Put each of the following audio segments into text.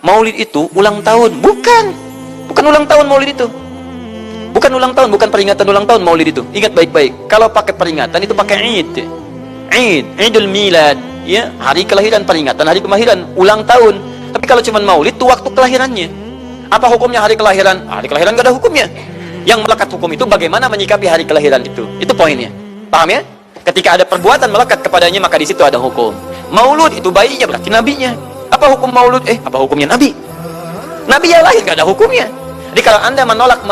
Maulid itu ulang tahun. Bukan ulang tahun maulid itu. Bukan ulang tahun, bukan peringatan ulang tahun maulid itu. Ingat baik-baik. Kalau pakai peringatan itu pakai Id. Idul Milad, ya, hari kelahiran, peringatan hari kelahiran, ulang tahun. Tapi kalau cuma maulid itu waktu kelahirannya. Apa hukumnya hari kelahiran? Hari kelahiran gak ada hukumnya. Yang melekat hukum itu bagaimana menyikapi hari kelahiran itu. Itu poinnya. Paham ya? Ketika ada perbuatan melekat kepadanya, maka di situ ada hukum. Maulud itu bayinya berarti nabinya. Apa hukum maulud? Apa hukumnya nabi? Nabi yang lahir gak ada hukumnya. Jadi kalau Anda menolak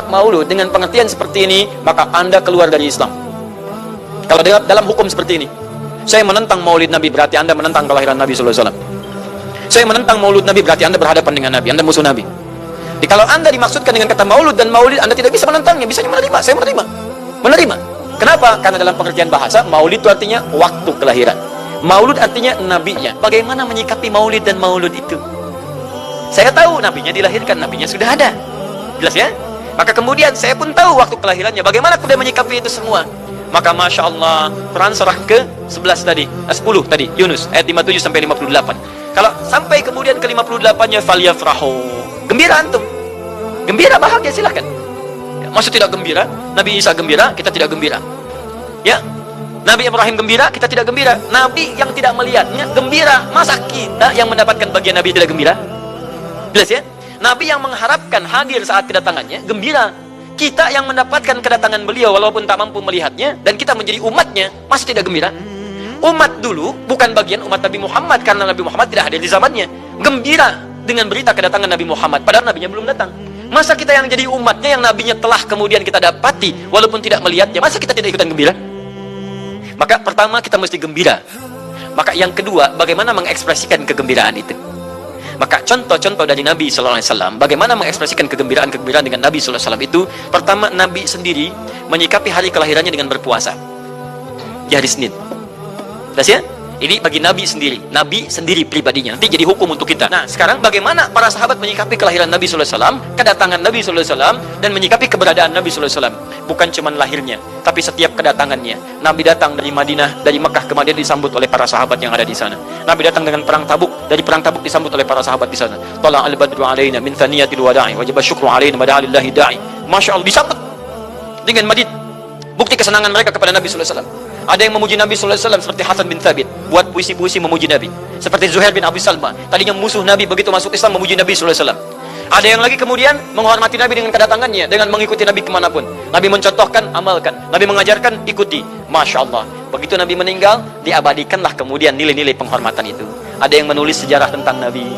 maulud dengan pengertian seperti ini, maka Anda keluar dari Islam. Kalau dalam hukum seperti ini, saya menentang maulid Nabi, berarti Anda menentang kelahiran Nabi sallallahu alaihi wasallam. Saya menentang maulud Nabi, berarti Anda berhadapan dengan Nabi, Anda musuh Nabi. Jadi kalau Anda dimaksudkan dengan kata maulud dan maulid, Anda tidak bisa menentangnya, bisanya menerima. Saya menerima. Kenapa? Karena dalam pengertian bahasa, maulid itu artinya waktu kelahiran. Maulud artinya nabinya. Bagaimana menyikapi maulid dan maulud itu? Saya tahu nabinya dilahirkan, nabinya sudah ada. Jelas ya? Maka kemudian saya pun tahu waktu kelahirannya. Bagaimana kemudian menyikapi itu semua? Maka Masya Allah, Quran surah ke-11 tadi, 10 tadi, Yunus, ayat 57 sampai 58. Kalau sampai kemudian ke 58-nya, falyafrahu. Gembira antum. Gembira, bahagia, silahkan. Ya, maksud tidak gembira, Nabi Isa gembira, kita tidak gembira. Ya, Nabi Ibrahim gembira, kita tidak gembira. Nabi yang tidak melihatnya gembira. Masa kita yang mendapatkan bagian Nabi tidak gembira? Jelas ya? Nabi yang mengharapkan hadir saat kedatangannya gembira. Kita yang mendapatkan kedatangan beliau walaupun tak mampu melihatnya, dan kita menjadi umatnya, masih tidak gembira? Umat dulu bukan bagian umat Nabi Muhammad, karena Nabi Muhammad tidak hadir di zamannya. Gembira dengan berita kedatangan Nabi Muhammad, padahal nabinya belum datang. Masa kita yang jadi umatnya, yang nabinya telah kemudian kita dapati walaupun tidak melihatnya, masa kita tidak ikutan gembira? Maka pertama kita mesti gembira. Maka yang kedua, bagaimana mengekspresikan kegembiraan itu? Maka contoh-contoh dari Nabi Sallallahu Alaihi Wasallam, bagaimana mengekspresikan kegembiraan dengan Nabi Sallallahu Alaihi Wasallam itu, pertama Nabi sendiri menyikapi hari kelahirannya dengan berpuasa di hari Senin. Jelas ya? Ini bagi Nabi sendiri pribadinya. Nanti jadi hukum untuk kita. Nah, sekarang bagaimana para sahabat menyikapi kelahiran Nabi Sallallahu Alaihi Wasallam, kedatangan Nabi Sallallahu Alaihi Wasallam, dan menyikapi keberadaan Nabi Sallallahu Alaihi Wasallam. Bukan cuma lahirnya, tapi setiap kedatangannya. Nabi datang dari Madinah, dari Mekah ke Madinah disambut oleh para sahabat yang ada di sana. Nabi datang dengan perang Tabuk, dari perang Tabuk disambut oleh para sahabat di sana. Tala al-badru alaina min thaniyatil wada'i wajib syukru alaina madalillahi da'i. Masya Allah, disambut dengan madid. Bukti kesenangan mereka kepada Nabi Sallallahu Alaihi Wasallam. Ada yang memuji Nabi Sallallahu Alaihi Wasallam seperti Hasan bin Thabit, buat puisi-puisi memuji Nabi. Seperti Zuhair bin Abi Salma, tadinya musuh Nabi, begitu masuk Islam memuji Nabi Sallallahu Alaihi Wasallam. Ada yang lagi kemudian menghormati Nabi dengan kedatangannya, dengan mengikuti Nabi kemanapun. Nabi mencontohkan, amalkan. Nabi mengajarkan, ikuti. Masya Allah. Begitu Nabi meninggal, diabadikanlah kemudian nilai-nilai penghormatan itu. Ada yang menulis sejarah tentang Nabi.